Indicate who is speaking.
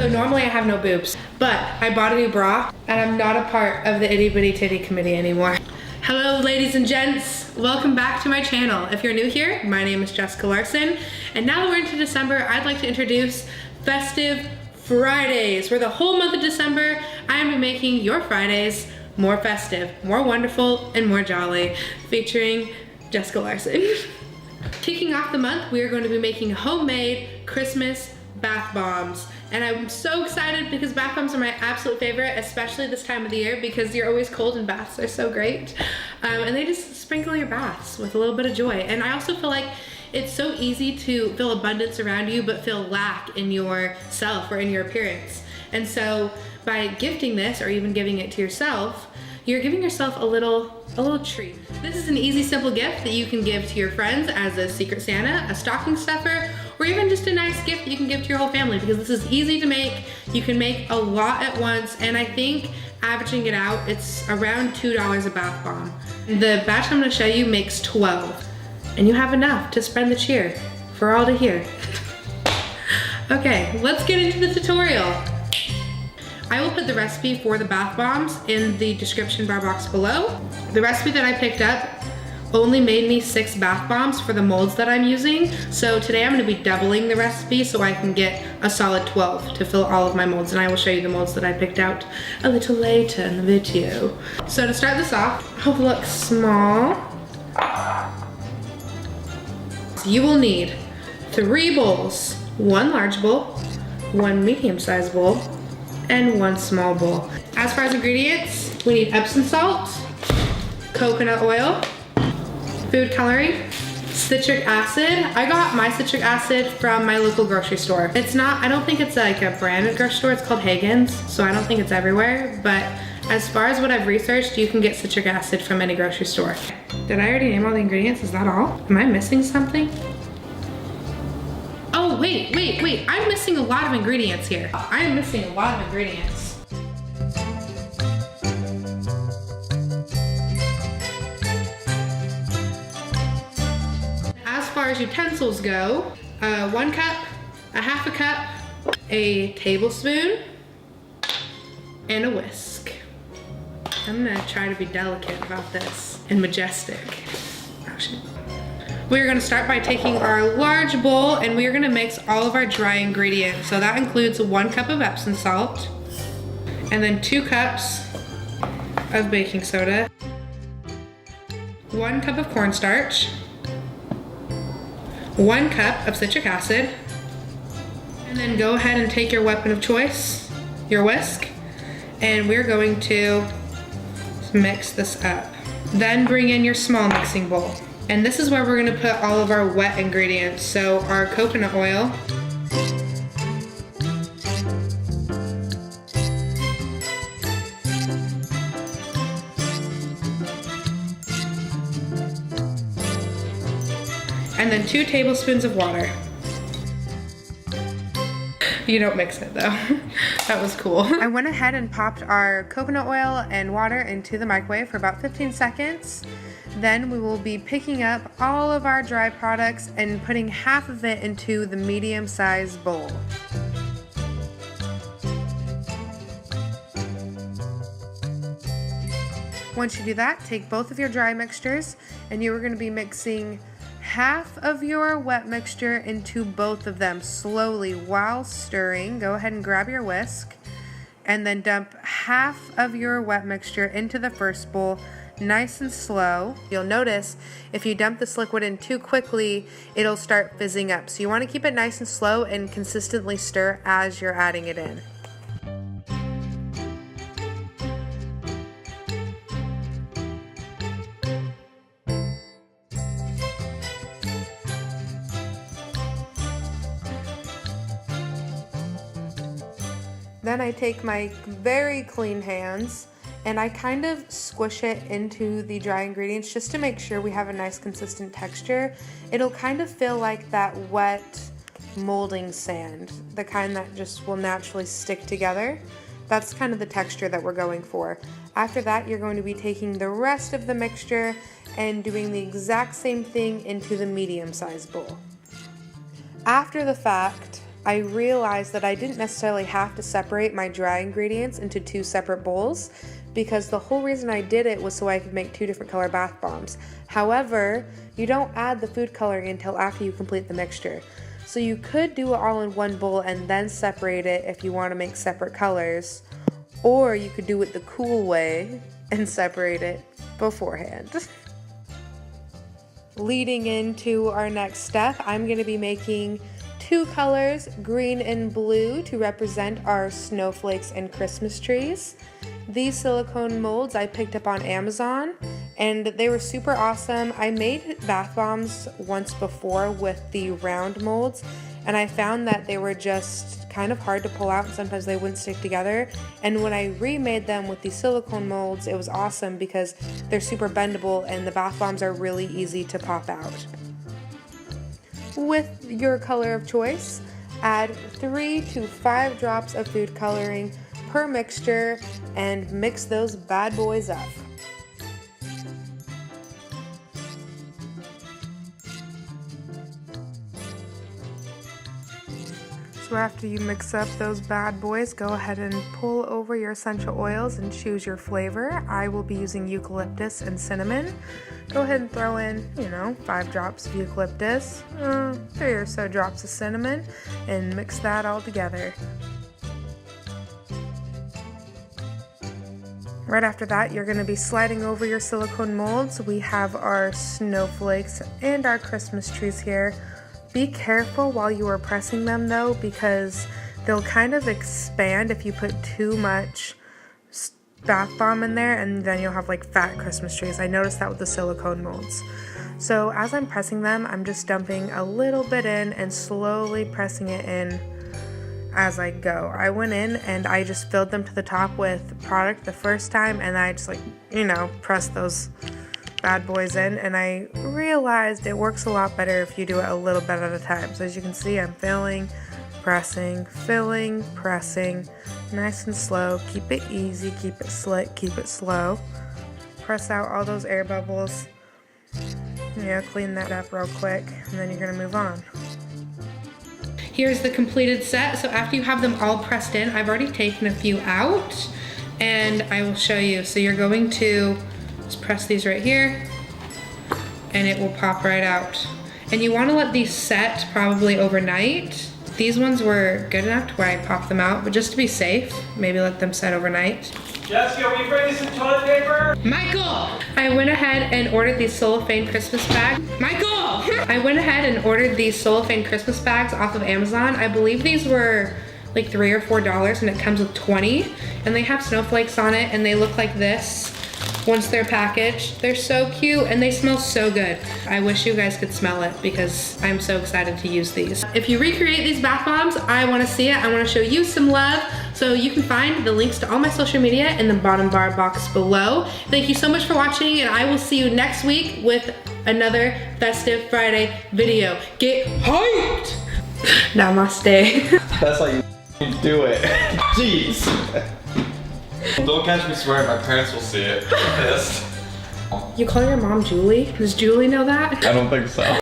Speaker 1: So normally I have no boobs, but I bought a new bra and I'm not a part of the itty bitty titty committee anymore. Hello ladies and gents, welcome back to my channel. If you're new here, my name is Jessica Larson, and now that we're into December, I'd like to introduce Festive Fridays. For the whole month of December, I am making your Fridays more festive, more wonderful, and more jolly, featuring Jessica Larson. Kicking off the month, we are going to be making homemade Christmas bath bombs. And I'm so excited because bath bombs are my absolute favorite, especially this time of the year because you're always cold and baths are so great. And they just sprinkle your baths with a little bit of joy. And I also feel like it's so easy to feel abundance around you but feel lack in yourself or in your appearance. And so by gifting this or even giving it to yourself, you're giving yourself a little treat. This is an easy, simple gift that you can give to your friends as a secret Santa, a stocking stuffer, or even just a nice gift that you can give to your whole family because this is easy to make. You can make a lot at once, and I think averaging it out, it's around $2 a bath bomb. The batch I'm gonna show you makes 12, and you have enough to spread the cheer for all to hear. Okay, let's get into the tutorial. I will put the recipe for the bath bombs in the description bar box below. The recipe that I picked up only made me 6 bath bombs for the molds that I'm using. So today I'm gonna be doubling the recipe so I can get a solid 12 to fill all of my molds, and I will show you the molds that I picked out a little later in the video. So to start this off, I'll look small. So you will need 3 bowls, 1 large bowl, 1 medium-sized bowl, and 1 small bowl. As far as ingredients, we need Epsom salt, coconut oil, food coloring, citric acid. I got my citric acid from my local grocery store. It's not, I don't think it's like a branded grocery store, it's called Hagen's, so I don't think it's everywhere, but as far as what I've researched, you can get citric acid from any grocery store. Did I already name all the ingredients? Is that all? Am I missing something? Oh, wait, I'm missing a lot of ingredients here. I am missing a lot of ingredients. As far as utensils go, 1 cup, a half a cup, a tablespoon, and a whisk. I'm gonna try to be delicate about this and majestic. Oh, shit. We're gonna start by taking our large bowl and we're gonna mix all of our dry ingredients. So that includes 1 cup of Epsom salt, and then 2 cups of baking soda, 1 cup of cornstarch, 1 cup of citric acid, and then go ahead and take your weapon of choice, your whisk, and we're going to mix this up. Then bring in your small mixing bowl. And this is where we're gonna put all of our wet ingredients. So our coconut oil, and then 2 tablespoons of water. You don't mix it though. That was cool. I went ahead and popped our coconut oil and water into the microwave for about 15 seconds. Then we will be picking up all of our dry products and putting half of it into the medium-sized bowl. Once you do that, take both of your dry mixtures and you are going to be mixing half of your wet mixture into both of them slowly while stirring. Go ahead and grab your whisk and then dump half of your wet mixture into the first bowl, nice and slow. You'll notice if you dump this liquid in too quickly, it'll start fizzing up. So you want to keep it nice and slow and consistently stir as you're adding it in. Then I take my very clean hands and I kind of squish it into the dry ingredients just to make sure we have a nice consistent texture. It'll kind of feel like that wet molding sand, the kind that just will naturally stick together. That's kind of the texture that we're going for. After that, you're going to be taking the rest of the mixture and doing the exact same thing into the medium-sized bowl. After the fact, I realized that I didn't necessarily have to separate my dry ingredients into 2 separate bowls, because the whole reason I did it was so I could make 2 different color bath bombs. However, you don't add the food coloring until after you complete the mixture. So you could do it all in one bowl and then separate it if you want to make separate colors, or you could do it the cool way and separate it beforehand. Leading into our next step, I'm going to be making 2 colors, green and blue, to represent our snowflakes and Christmas trees. These silicone molds I picked up on Amazon, and they were super awesome. I made bath bombs once before with the round molds, and I found that they were just kind of hard to pull out, and sometimes they wouldn't stick together. And when I remade them with the silicone molds, it was awesome because they're super bendable and the bath bombs are really easy to pop out. With your color of choice, add 3 to 5 drops of food coloring per mixture and mix those bad boys up. So after you mix up those bad boys, go ahead and pull over your essential oils and choose your flavor. I will be using eucalyptus and cinnamon. Go ahead and throw in, 5 drops of eucalyptus, 3 or so drops of cinnamon, and mix that all together. Right after that, you're going to be sliding over your silicone molds. We have our snowflakes and our Christmas trees here. Be careful while you are pressing them though, because they'll kind of expand if you put too much bath bomb in there, and then you'll have like fat Christmas trees. I noticed that with the silicone molds. So as I'm pressing them, I'm just dumping a little bit in and slowly pressing it in as I go. I went in and I just filled them to the top with product the first time, and I just pressed those bad boys in, and I realized it works a lot better if you do it a little bit at a time. So as you can see, I'm filling, pressing, nice and slow. Keep it easy, keep it slick, keep it slow. Press out all those air bubbles. Clean that up real quick, and then you're gonna move on. Here's the completed set. So after you have them all pressed in, I've already taken a few out, and I will show you. So you're going to just press these right here, and it will pop right out. And you want to let these set probably overnight. These ones were good enough to where I popped them out, but just to be safe, maybe let them set overnight.
Speaker 2: Jessica, will you bring me some toilet paper?
Speaker 1: Michael! I went ahead and ordered these cellophane Christmas bags. Michael! I went ahead and ordered these cellophane Christmas bags off of Amazon. I believe these were like $3 or $4, and it comes with 20. And they have snowflakes on it, and they look like this once they're packaged. They're so cute, and they smell so good. I wish you guys could smell it because I'm so excited to use these. If you recreate these bath bombs, I want to see it. I want to show you some love. So you can find the links to all my social media in the bottom bar box below. Thank you so much for watching, and I will see you next week with another Festive Friday video. Get hyped! Namaste.
Speaker 2: That's how you do it. Jeez. Don't catch me swearing, my parents will see it. I'm pissed.
Speaker 1: You call your mom Julie? Does Julie know that?
Speaker 2: I don't think so.